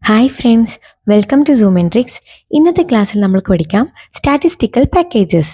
Hi friends, welcome to Zoom and tricks. ഇന്നത്തെ ക്ലാസ്സിൽ നമ്മൾക്ക് പഠിക്കാം സ്റ്റാറ്റിസ്റ്റിക്കൽ പാക്കേജസ്.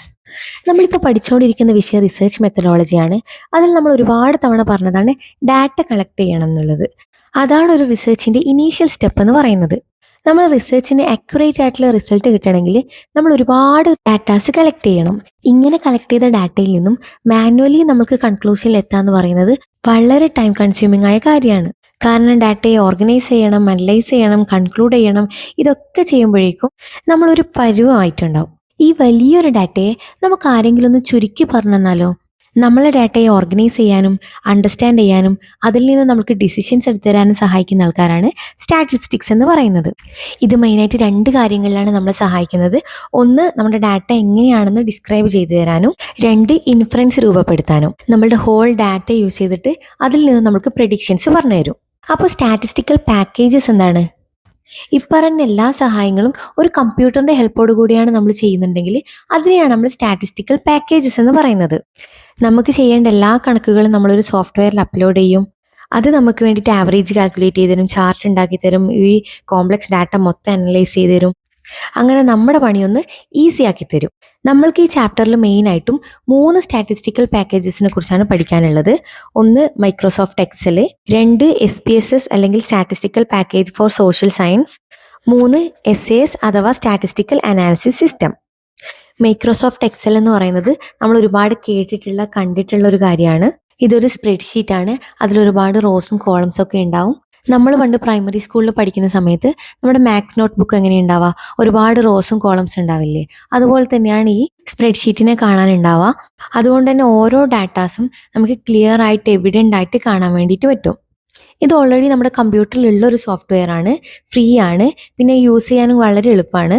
നമ്മളിപ്പോൾ പഠിച്ചുകൊണ്ടിരിക്കുന്ന വിഷയം റിസർച്ച് മെത്തഡോളജിയാണ്. അതിൽ നമ്മൾ ഒരുപാട് തവണ പറഞ്ഞതാണ് ഡാറ്റ കളക്ട് ചെയ്യണം എന്നുള്ളത്. അതാണ് ഒരു റിസർച്ചിൻ്റെ ഇനീഷ്യൽ സ്റ്റെപ്പ് എന്ന് പറയുന്നത്. നമ്മൾ റിസർച്ചിന് അക്യുറേറ്റ് ആയിട്ടുള്ള റിസൾട്ട് കിട്ടണമെങ്കിൽ നമ്മൾ ഒരുപാട് ഡാറ്റാസ് കളക്ട് ചെയ്യണം. ഇങ്ങനെ കളക്ട് ചെയ്ത ഡാറ്റയിൽ നിന്നും മാനുവലി നമുക്ക് കൺക്ലൂഷനിൽ എത്താന്ന് പറയുന്നത് വളരെ ടൈം കൺസ്യൂമിംഗ് ആയ കാര്യമാണ്. കാരണം ഡാറ്റയെ ഓർഗനൈസ് ചെയ്യണം, അനലൈസ് ചെയ്യണം, കൺക്ലൂഡ് ചെയ്യണം. ഇതൊക്കെ ചെയ്യുമ്പോഴേക്കും നമ്മളൊരു പരുവമായിട്ടുണ്ടാവും. ഈ വലിയൊരു ഡാറ്റയെ നമുക്ക് ആരെങ്കിലും ഒന്ന് ചുരുക്കി പറഞ്ഞു തന്നാലോ? നമ്മളെ ഡാറ്റയെ ഓർഗനൈസ് ചെയ്യാനും അണ്ടർസ്റ്റാൻഡ് ചെയ്യാനും അതിൽ നിന്ന് നമുക്ക് ഡിസിഷൻസ് എടുത്തു തരാനും സഹായിക്കുന്ന ആൾക്കാരാണ് സ്റ്റാറ്റിസ്റ്റിക്സ് എന്ന് പറയുന്നത്. ഇത് മെയിനായിട്ട് രണ്ട് കാര്യങ്ങളിലാണ് നമ്മളെ സഹായിക്കുന്നത്. ഒന്ന്, നമ്മുടെ ഡാറ്റ എങ്ങനെയാണെന്ന് ഡിസ്ക്രൈബ് ചെയ്തു തരാനും, രണ്ട്, ഇൻഫറൻസ് രൂപപ്പെടുത്താനും. നമ്മളുടെ ഹോൾ ഡാറ്റ യൂസ് ചെയ്തിട്ട് അതിൽ നിന്ന് നമുക്ക് പ്രെഡിക്ഷൻസ് പറഞ്ഞു തരും. അപ്പോൾ സ്റ്റാറ്റിസ്റ്റിക്കൽ പാക്കേജസ് എന്താണ്? ഇപ്പറഞ്ഞ എല്ലാ സഹായങ്ങളും ഒരു കമ്പ്യൂട്ടറിൻ്റെ ഹെൽപ്പോട് കൂടിയാണ് നമ്മൾ ചെയ്യുന്നുണ്ടെങ്കിൽ അതിനെയാണ് നമ്മൾ സ്റ്റാറ്റിസ്റ്റിക്കൽ പാക്കേജസ് എന്ന് പറയുന്നത്. നമുക്ക് ചെയ്യേണ്ട എല്ലാ കണക്കുകളും നമ്മളൊരു സോഫ്റ്റ്വെയറിൽ അപ്ലോഡ് ചെയ്യും. അത് നമുക്ക് വേണ്ടിയിട്ട് ആവറേജ് കാൽക്കുലേറ്റ് ചെയ്ത് തരും, ചാർട്ട് ഉണ്ടാക്കി തരും, ഈ കോംപ്ലക്സ് ഡാറ്റ മൊത്തം അനലൈസ് ചെയ്ത് തരും. അങ്ങനെ നമ്മുടെ പണിയൊന്ന് ഈസി ആക്കി തരും. നമ്മൾക്ക് ഈ ചാപ്റ്ററിൽ മെയിനായിട്ടും 3 സ്റ്റാറ്റിസ്റ്റിക്കൽ പാക്കേജസിനെ കുറിച്ചാണ് പഠിക്കാനുള്ളത്. ഒന്ന്, മൈക്രോസോഫ്റ്റ് എക്സൽ. 2, SPSS അല്ലെങ്കിൽ statistical package for social science. 3, SAS അഥവാ statistical analysis system. Microsoft Excel എന്ന് പറയുന്നത് നമ്മൾ ഒരുപാട് കേട്ടിട്ടുള്ള കണ്ടിട്ടുള്ള ഒരു കാര്യമാണ്. ഇതൊരു സ്പ്രെഡ്ഷീറ്റാണ്. അതിലൊരുപാട് റോസും കോളംസും ഒക്കെ ഉണ്ടാവും. നമ്മൾ പണ്ട് പ്രൈമറി സ്കൂളിൽ പഠിക്കുന്ന സമയത്ത് നമ്മുടെ മാത്സ് നോട്ട് ബുക്ക് എങ്ങനെ ഉണ്ടാവുക? ഒരുപാട് റോസും കോളംസ് ഉണ്ടാവില്ലേ? അതുപോലെ തന്നെയാണ് ഈ സ്പ്രെഡ്ഷീറ്റിനെ കാണാനുണ്ടാവുക. അതുകൊണ്ട് തന്നെ ഓരോ ഡാറ്റാസും നമുക്ക് ക്ലിയർ ആയിട്ട് എവിഡൻ്റ് ആയിട്ട് കാണാൻ വേണ്ടിയിട്ട് പറ്റും. ഇത് ഓൾറെഡി നമ്മുടെ കമ്പ്യൂട്ടറിലുള്ള ഒരു സോഫ്റ്റ്വെയർ ആണ്, ഫ്രീ ആണ്, പിന്നെ യൂസ് ചെയ്യാനും വളരെ എളുപ്പമാണ്.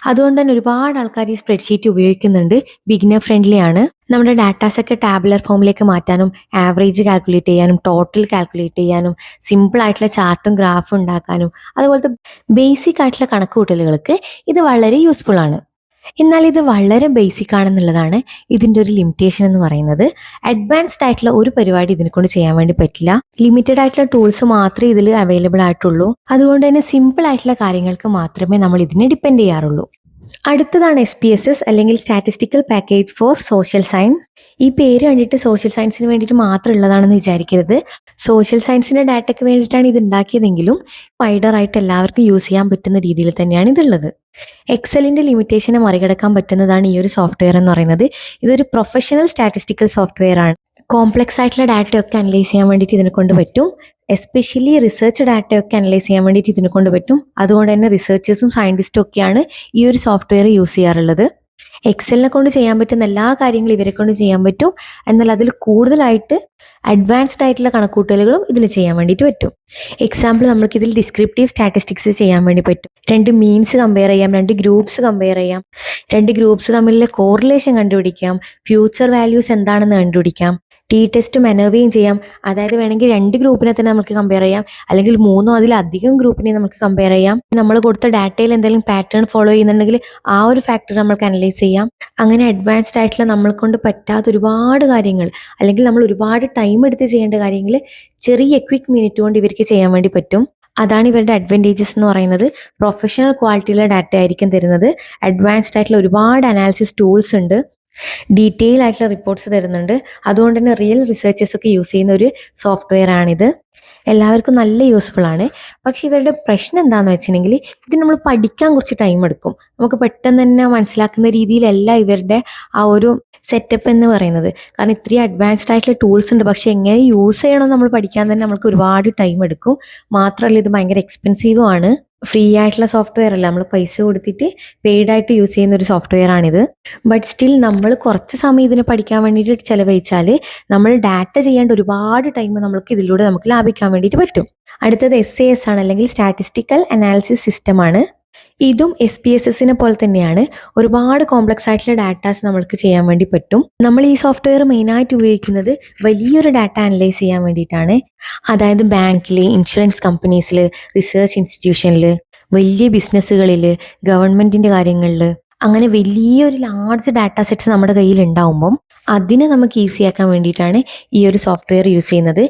അതുകൊണ്ട് തന്നെ ഒരുപാട് ആൾക്കാർ ഈ സ്പ്രെഡ്ഷീറ്റ് ഉപയോഗിക്കുന്നുണ്ട്. ബിഗിനർ ഫ്രണ്ട്ലി ആണ്. നമ്മുടെ ഡാറ്റാസൊക്കെ ടാബുലർ ഫോമിലേക്ക് മാറ്റാനും ആവറേജ് കാൽക്കുലേറ്റ് ചെയ്യാനും ടോട്ടൽ കാൽക്കുലേറ്റ് ചെയ്യാനും സിമ്പിൾ ആയിട്ടുള്ള ചാർട്ടും ഗ്രാഫും ഉണ്ടാക്കാനും അതുപോലത്തെ ബേസിക് ആയിട്ടുള്ള കണക്കുകൂട്ടലുകൾക്ക് ഇത് വളരെ യൂസ്ഫുൾ ആണ്. എന്നാൽ ഇത് വളരെ ബേസിക് ആണെന്നുള്ളതാണ് ഇതിൻ്റെ ഒരു ലിമിറ്റേഷൻ എന്ന് പറയുന്നത്. അഡ്വാൻസ്ഡ് ആയിട്ടുള്ള ഒരു പരിപാടി ഇതിനെ കൊണ്ട് ചെയ്യാൻ വേണ്ടി പറ്റില്ല. ലിമിറ്റഡ് ആയിട്ടുള്ള ടൂൾസ് മാത്രമേ ഇതിൽ അവൈലബിൾ ആയിട്ടുള്ളൂ. അതുകൊണ്ട് തന്നെ സിമ്പിൾ ആയിട്ടുള്ള കാര്യങ്ങൾക്ക് മാത്രമേ നമ്മൾ ഇതിനെ ഡിപ്പെൻഡ് ചെയ്യാറുള്ളൂ. അടുത്തതാണ് SPSS അല്ലെങ്കിൽ statistical package for social science. ഈ പേര് കണ്ടിട്ട് സോഷ്യൽ സയൻസിന് വേണ്ടിയിട്ട് മാത്രം ഉള്ളതാണെന്ന് വിചാരിക്കരുത്. സോഷ്യൽ സയൻസിൻ്റെ ഡാറ്റയ്ക്ക് വേണ്ടിയിട്ടാണ് ഇത് ഉണ്ടാക്കിയതെങ്കിലും വൈഡറായിട്ട് എല്ലാവർക്കും യൂസ് ചെയ്യാൻ പറ്റുന്ന രീതിയിൽ തന്നെയാണ് ഇതുള്ളത്. എക്സലിൻ്റെ ലിമിറ്റേഷനെ മറികടക്കാൻ പറ്റുന്നതാണ് ഈ ഒരു സോഫ്റ്റ്വെയർ എന്ന് പറയുന്നത്. ഇതൊരു പ്രൊഫഷണൽ സ്റ്റാറ്റിസ്റ്റിക്കൽ സോഫ്റ്റ്വെയർ ആണ്. കോംപ്ലക്സ് ആയിട്ടുള്ള ഡാറ്റയൊക്കെ അനലൈസ് ചെയ്യാൻ വേണ്ടിയിട്ട് ഇതിനെ കൊണ്ട് പറ്റും. എസ്പെഷ്യലി റിസർച്ച് ഡാറ്റയൊക്കെ അനലൈസ് ചെയ്യാൻ വേണ്ടിയിട്ട് ഇതിനെ കൊണ്ട് പറ്റും. അതുകൊണ്ട് തന്നെ റിസർച്ചേഴ്സും സയൻറ്റിസ്റ്റും ഒക്കെയാണ് ഈ ഒരു സോഫ്റ്റ്വെയർ യൂസ് ചെയ്യാറുള്ളത്. എക്സലിനെ കൊണ്ട് ചെയ്യാൻ പറ്റുന്ന എല്ലാ കാര്യങ്ങളും ഇവരെ കൊണ്ട് ചെയ്യാൻ പറ്റും. എന്നാൽ അതിൽ കൂടുതലായിട്ട് അഡ്വാൻസ്ഡ് ആയിട്ടുള്ള കണക്കൂട്ടലുകളും ഇതിൽ ചെയ്യാൻ വേണ്ടിയിട്ട് പറ്റും. എക്സാമ്പിൾ, നമുക്ക് ഇതിൽ ഡിസ്ക്രിപ്റ്റീവ് സ്റ്റാറ്റിസ്റ്റിക്സ് ചെയ്യാൻ വേണ്ടി പറ്റും. 2 മീൻസ് കമ്പയർ ചെയ്യാം, 2 ഗ്രൂപ്പ്സ് കമ്പയർ ചെയ്യാം, 2 ഗ്രൂപ്പ്സ് തമ്മിലുള്ള കോറിലേഷൻ കണ്ടുപിടിക്കാം, ഫ്യൂച്ചർ വാല്യൂസ് എന്താണെന്ന് കണ്ടുപിടിക്കാം, ടെസ്റ്റും അനർവേയും ചെയ്യാം. അതായത് വേണമെങ്കിൽ 2 ഗ്രൂപ്പിനെ തന്നെ നമുക്ക് കമ്പയർ ചെയ്യാം, അല്ലെങ്കിൽ 3 അതിലധികം ഗ്രൂപ്പിനെ നമുക്ക് കമ്പയർ ചെയ്യാം. നമ്മൾ കൊടുത്ത ഡാറ്റയിൽ എന്തെങ്കിലും പാറ്റേൺ ഫോളോ ചെയ്യുന്നുണ്ടെങ്കിൽ ആ ഒരു ഫാക്ടർ നമുക്ക് അനലൈസ് ചെയ്യാം. അങ്ങനെ അഡ്വാൻസ്ഡ് ആയിട്ടുള്ള നമ്മളെ കൊണ്ട് പറ്റാത്ത ഒരുപാട് കാര്യങ്ങൾ, അല്ലെങ്കിൽ നമ്മൾ ഒരുപാട് ടൈം എടുത്ത് ചെയ്യേണ്ട കാര്യങ്ങൾ ചെറിയ ക്വിക്ക് മിനിറ്റ് കൊണ്ട് ഇവർക്ക് ചെയ്യാൻ വേണ്ടി പറ്റും. അതാണ് ഇവരുടെ അഡ്വാൻറ്റേജസ് എന്ന് പറയുന്നത്. പ്രൊഫഷണൽ ക്വാളിറ്റിയുള്ള ഡാറ്റ ആയിരിക്കും തരുന്നത്. അഡ്വാൻസ്ഡ് ആയിട്ടുള്ള ഒരുപാട് അനാലിസിസ് ടൂൾസ് ഉണ്ട്. ഡീറ്റെയിൽ ആയിട്ടുള്ള റിപ്പോർട്ട്സ് തരുന്നുണ്ട്. അതുകൊണ്ട് തന്നെ റിയൽ റിസർച്ചേഴ്സ് ഒക്കെ യൂസ് ചെയ്യുന്ന ഒരു സോഫ്റ്റ്വെയർ ആണിത്. എല്ലാവർക്കും നല്ല യൂസ്ഫുൾ ആണ്. പക്ഷെ ഇവരുടെ പ്രശ്നം എന്താണെന്ന് വെച്ചിട്ടുണ്ടെങ്കിൽ ഇത് നമ്മൾ പഠിക്കാൻ കുറച്ച് ടൈം എടുക്കും. നമുക്ക് പെട്ടെന്ന് തന്നെ മനസ്സിലാക്കുന്ന രീതിയിലല്ല ഇവരുടെ ആ ഒരു സെറ്റപ്പ് എന്ന് പറയുന്നത്. കാരണം ഇത്രയും അഡ്വാൻസ്ഡ് ആയിട്ടുള്ള ടൂൾസ് ഉണ്ട്, പക്ഷെ എങ്ങനെ യൂസ് ചെയ്യണമെന്ന് നമ്മൾ പഠിക്കാൻ തന്നെ നമുക്ക് ഒരുപാട് ടൈം എടുക്കും. മാത്രമല്ല ഇത് ഭയങ്കര എക്സ്പെൻസീവും ആണ്. ഫ്രീ ആയിട്ടുള്ള സോഫ്റ്റ്വെയർ അല്ല, നമ്മൾ പൈസ കൊടുത്തിട്ട് പെയ്ഡായിട്ട് യൂസ് ചെയ്യുന്ന ഒരു സോഫ്റ്റ്വെയർ ആണിത്. ബട്ട് സ്റ്റിൽ നമ്മൾ കുറച്ച് സമയം ഇതിനെ പഠിക്കാൻ വേണ്ടിയിട്ട് ചിലവഴിച്ചാൽ നമ്മൾ ഡാറ്റ ചെയ്യേണ്ട ഒരുപാട് ടൈം നമുക്ക് ഇതിലൂടെ നമുക്ക് ലാഭിക്കാൻ വേണ്ടിയിട്ട് പറ്റും. അടുത്തത് SAS ആണ്, അല്ലെങ്കിൽ സ്റ്റാറ്റിസ്റ്റിക്കൽ അനാലിസിസ് സിസ്റ്റം ആണ്. ഇതും SPSSനെ പോലെ തന്നെയാണ്. ഒരുപാട് കോംപ്ലക്സ് ആയിട്ടുള്ള ഡാറ്റാസ് നമ്മൾക്ക് ചെയ്യാൻ വേണ്ടി പറ്റും. നമ്മൾ ഈ സോഫ്റ്റ്വെയർ മെയിനായിട്ട് ഉപയോഗിക്കുന്നത് വലിയൊരു ഡാറ്റ അനലൈസ് ചെയ്യാൻ വേണ്ടിയിട്ടാണ്. അതായത് ബാങ്കിൽ, ഇൻഷുറൻസ് കമ്പനീസിൽ, റിസർച്ച് ഇൻസ്റ്റിറ്റ്യൂഷനിൽ, വലിയ ബിസിനസ്സുകളിൽ, ഗവൺമെൻറ്റിൻ്റെ കാര്യങ്ങളിൽ, അങ്ങനെ വലിയൊരു ലാർജ് ഡാറ്റ സെറ്റ്സ് നമ്മുടെ കയ്യിൽ ഉണ്ടാവുമ്പം അതിനെ നമുക്ക് ഈസി ആക്കാൻ വേണ്ടിയിട്ടാണ് ഈ ഒരു സോഫ്റ്റ്വെയർ യൂസ് ചെയ്യുന്നത്.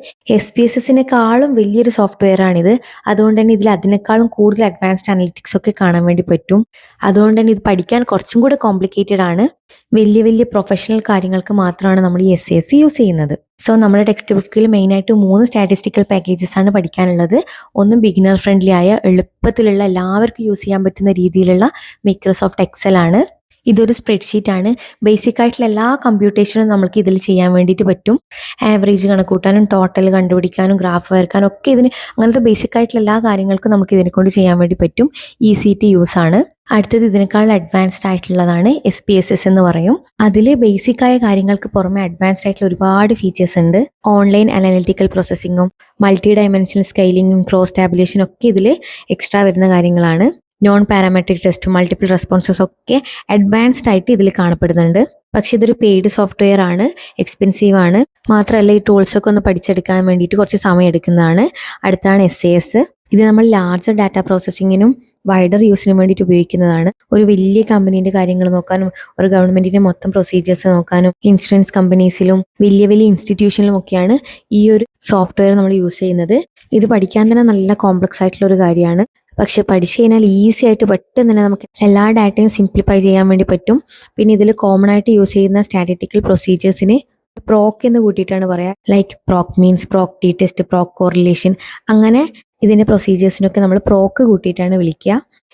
SPSSനേക്കാളും വലിയൊരു സോഫ്റ്റ്വെയർ ആണിത്. അതുകൊണ്ട് തന്നെ ഇതിൽ അതിനേക്കാളും കൂടുതൽ അഡ്വാൻസ്ഡ് അനലിറ്റിക്സ് ഒക്കെ കാണാൻ വേണ്ടി പറ്റും. അതുകൊണ്ട് തന്നെ ഇത് പഠിക്കാൻ കുറച്ചും കൂടെ കോംപ്ലിക്കേറ്റഡ് ആണ്. വലിയ വലിയ പ്രൊഫഷണൽ കാര്യങ്ങൾക്ക് മാത്രമാണ് നമ്മൾ ഈ SAS യൂസ് ചെയ്യുന്നത്. സോ നമ്മുടെ ടെക്സ്റ്റ് ബുക്കിൽ മെയിനായിട്ട് 3 സ്റ്റാറ്റിസ്റ്റിക്കൽ പാക്കേജസ് ആണ് പഠിക്കാനുള്ളത്. ഒന്ന് ബിഗിനർ ഫ്രണ്ട്ലി ആയ എളുപ്പത്തിലുള്ള എല്ലാവർക്കും യൂസ് ചെയ്യാൻ പറ്റുന്ന രീതിയിലുള്ള മൈക്രോസോഫ്റ്റ് എക്സൽ ആണ്. ഇതൊരു സ്പ്രെഡ്ഷീറ്റ് ആണ്. ബേസിക് ആയിട്ടുള്ള എല്ലാ കമ്പ്യൂട്ടേഷനും നമുക്ക് ഇതിൽ ചെയ്യാൻ വേണ്ടിയിട്ട് പറ്റും. ആവറേജ് കണക്കൂട്ടാനും ടോട്ടൽ കണ്ടുപിടിക്കാനും ഗ്രാഫ് വരക്കാനും ഒക്കെ ഇതിന് അങ്ങനത്തെ ബേസിക് ആയിട്ടുള്ള എല്ലാ കാര്യങ്ങൾക്കും നമുക്ക് ഇതിനെ കൊണ്ട് ചെയ്യാൻ വേണ്ടി പറ്റും. ഈസി ടു യൂസ് ആണ്. അടുത്തത് ഇതിനേക്കാൾ അഡ്വാൻസ്ഡ് ആയിട്ടുള്ളതാണ് SPSS എന്ന് പറയും. അതിൽ ബേസിക് ആയ കാര്യങ്ങൾക്ക് പുറമെ അഡ്വാൻസ്ഡ് ആയിട്ടുള്ള ഒരുപാട് ഫീച്ചേഴ്സ് ഉണ്ട്. ഓൺലൈൻ അനലിറ്റിക്കൽ പ്രോസസ്സിങ്ങും മൾട്ടി ഡയമെൻഷണൽ സ്കെയിലിങ്ങും ക്രോസ് ടാബുലേഷനും ഒക്കെ ഇതിൽ എക്സ്ട്രാ വരുന്ന കാര്യങ്ങളാണ്. Non parametric test, multiple responses ഒക്കെ അഡ്വാൻസ്ഡ് ആയിട്ട് ഇതിൽ കാണപ്പെടുന്നുണ്ട്. പക്ഷെ ഇതൊരു പെയ്ഡ് സോഫ്റ്റ്വെയർ ആണ്, എക്സ്പെൻസീവ് ആണ്. മാത്രമല്ല ഈ ടൂൾസൊക്കെ ഒന്ന് പഠിച്ചെടുക്കാൻ വേണ്ടിയിട്ട് കുറച്ച് സമയം എടുക്കുന്നതാണ്. അടുത്താണ് SAS. ഇത് നമ്മൾ ലാർജർ ഡാറ്റ പ്രോസസ്സിങ്ങിനും വൈഡർ യൂസിനും വേണ്ടിയിട്ട് ഉപയോഗിക്കുന്നതാണ്. ഒരു വലിയ കമ്പനീൻ്റെ കാര്യങ്ങൾ നോക്കാനും ഒരു ഗവൺമെന്റിന്റെ മൊത്തം പ്രൊസീജിയേഴ്സ് നോക്കാനും ഇൻഷുറൻസ് കമ്പനീസിലും വലിയ വലിയ ഇൻസ്റ്റിറ്റ്യൂഷനിലും ഒക്കെയാണ് ഈ ഒരു സോഫ്റ്റ്വെയർ നമ്മൾ യൂസ് ചെയ്യുന്നത്. ഇത് പഠിക്കാൻ തന്നെ നല്ല കോംപ്ലക്സ് ആയിട്ടുള്ള ഒരു കാര്യമാണ്. പക്ഷെ പഠിച്ചു കഴിഞ്ഞാൽ ഈസി ആയിട്ട് പെട്ടെന്ന് തന്നെ നമുക്ക് എല്ലാ ഡാറ്റയും സിംപ്ലിഫൈ ചെയ്യാൻ വേണ്ടി പറ്റും. പിന്നെ ഇതിൽ കോമൺ ആയിട്ട് യൂസ് ചെയ്യുന്ന സ്റ്റാറ്റിസ്റ്റിക്കൽ പ്രൊസീജിയേഴ്സിന് പ്രോക്ക് എന്ന് കൂട്ടിയിട്ടാണ് പറയുക. Like proc means, proc t test, proc correlation, അങ്ങനെ ഇതിൻ്റെ പ്രൊസീജിയേഴ്സിനൊക്കെ നമ്മൾ പ്രോക്ക് കൂട്ടിയിട്ടാണ് വിളിക്കുക.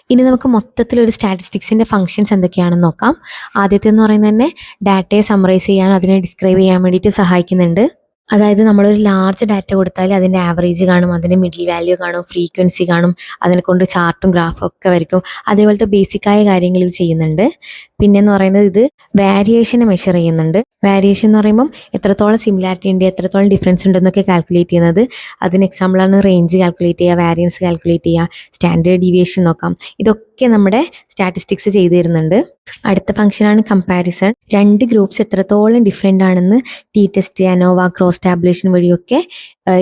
ഇനി നമുക്ക് മൊത്തത്തിൽ ഒരു സ്റ്റാറ്റിസ്റ്റിക്സിൻ്റെ ഫംഗ്ഷൻസ് എന്തൊക്കെയാണെന്ന് നോക്കാം. ആദ്യത്തെ എന്ന് പറയുന്നത് തന്നെ ഡാറ്റയെ സമ്മറൈസ് ചെയ്യാനും അതിനെ ഡിസ്ക്രൈബ് ചെയ്യാൻ വേണ്ടിയിട്ട് സഹായിക്കുന്നുണ്ട്. അതായത് നമ്മളൊരു ലാർജ് ഡാറ്റ കൊടുത്താൽ അതിൻ്റെ ആവറേജ് കാണും, അതിൻ്റെ മിഡിൽ വാല്യൂ കാണും, ഫ്രീക്വൻസി കാണും, അതിനെ കൊണ്ട് ചാർട്ടും ഗ്രാഫും ഒക്കെ വരയ്ക്കും. അതേപോലത്തെ ബേസിക്കായ കാര്യങ്ങൾ ഇത് ചെയ്യുന്നുണ്ട്. പിന്നെന്ന് പറയുന്നത് ഇത് വാരിയേഷനെ മെഷർ ചെയ്യുന്നുണ്ട്. വാരിയേഷൻ എന്ന് പറയുമ്പം എത്രത്തോളം സിമിലാരിറ്റി ഉണ്ട്, എത്രത്തോളം ഡിഫറൻസ് ഉണ്ടെന്നൊക്കെ കാൽക്കുലേറ്റ് ചെയ്യുന്നത്. അതിന് എക്സാമ്പിളാണ് റേഞ്ച് കാൽക്കുലേറ്റ് ചെയ്യുക, വാരിയൻസ് കാൽക്കുലേറ്റ് ചെയ്യുക, സ്റ്റാൻഡേർഡ് ഡീവിയേഷൻ നോക്കാം. ഇതൊക്കെ നമ്മുടെ സ്റ്റാറ്റിസ്റ്റിക്സ് ചെയ്തു തരുന്നുണ്ട്. അടുത്ത ഫംഗ്ഷനാണ് കമ്പാരിസൺ. 2 ഗ്രൂപ്പ്സ് എത്രത്തോളം ഡിഫറെൻ്റ് ആണെന്ന് T test, ANOVA, cross tabulation വഴിയൊക്കെ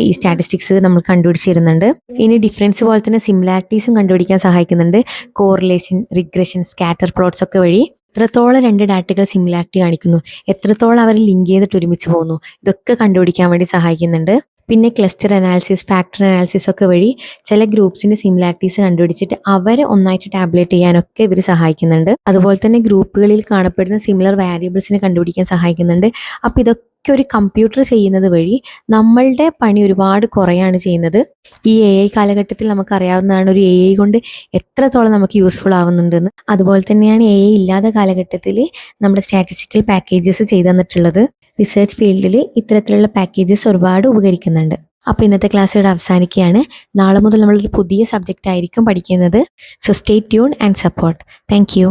ഈ സ്റ്റാറ്റിസ്റ്റിക്സ് നമ്മൾ കണ്ടുപിടിച്ചിരുന്നുണ്ട്. ഇനി ഡിഫറൻസ് പോലെ തന്നെ സിമിലാരിറ്റീസും കണ്ടുപിടിക്കാൻ സഹായിക്കുന്നുണ്ട്. കോറിലേഷൻ, റിഗ്രഷൻ, സ്കാറ്റർ പ്ലോട്ട്സ് ഒക്കെ വഴി എത്രത്തോളം 2 ഡാറ്റകൾ സിമിലാരിറ്റി കാണിക്കുന്നു, എത്രത്തോളം അവർ ലിങ്ക് ചെയ്തിട്ട് ഒരുമിച്ച് പോകുന്നു, ഇതൊക്കെ കണ്ടുപിടിക്കാൻ വേണ്ടി സഹായിക്കുന്നുണ്ട്. പിന്നെ ക്ലസ്റ്റർ അനാലിസിസ്, ഫാക്ടർ അനാലിസിസ് ഒക്കെ വഴി ചില ഗ്രൂപ്പ്സിന്റെ സിമിലാരിറ്റീസ് കണ്ടുപിടിച്ചിട്ട് അവരെ ഒന്നായിട്ട് ടാബ്ലേറ്റ് ചെയ്യാനൊക്കെ ഇവർ സഹായിക്കുന്നുണ്ട്. അതുപോലെ തന്നെ ഗ്രൂപ്പുകളിൽ കാണപ്പെടുന്ന സിമിലർ വാരിയബിൾസിനെ കണ്ടുപിടിക്കാൻ സഹായിക്കുന്നുണ്ട്. അപ്പം ഇതൊക്കെ ഒരു കമ്പ്യൂട്ടർ ചെയ്യുന്നത് വഴി നമ്മളുടെ പണി ഒരുപാട് കുറയാണ് ചെയ്യുന്നത്. ഈ AI കാലഘട്ടത്തിൽ നമുക്കറിയാവുന്നതാണ് ഒരു AI കൊണ്ട് എത്രത്തോളം നമുക്ക് യൂസ്ഫുൾ ആവുന്നുണ്ടെന്ന്. അതുപോലെ തന്നെയാണ് AI ഇല്ലാത്ത കാലഘട്ടത്തിൽ നമ്മുടെ സ്റ്റാറ്റിസ്റ്റിക്കൽ പാക്കേജസ് ചെയ്തു തന്നിട്ടുള്ളത്. റിസർച്ച് ഫീൽഡിൽ ഇത്തരത്തിലുള്ള പാക്കേജസ് ഒരുപാട് ഉപകരിക്കുന്നുണ്ട്. അപ്പോൾ ഇന്നത്തെ ക്ലാസ് ഇവിടെ അവസാനിക്കുകയാണ്. നാളെ മുതൽ നമ്മളൊരു പുതിയ സബ്ജക്റ്റ് ആയിരിക്കും പഠിക്കുന്നത്. So stay tune and support. Thank you.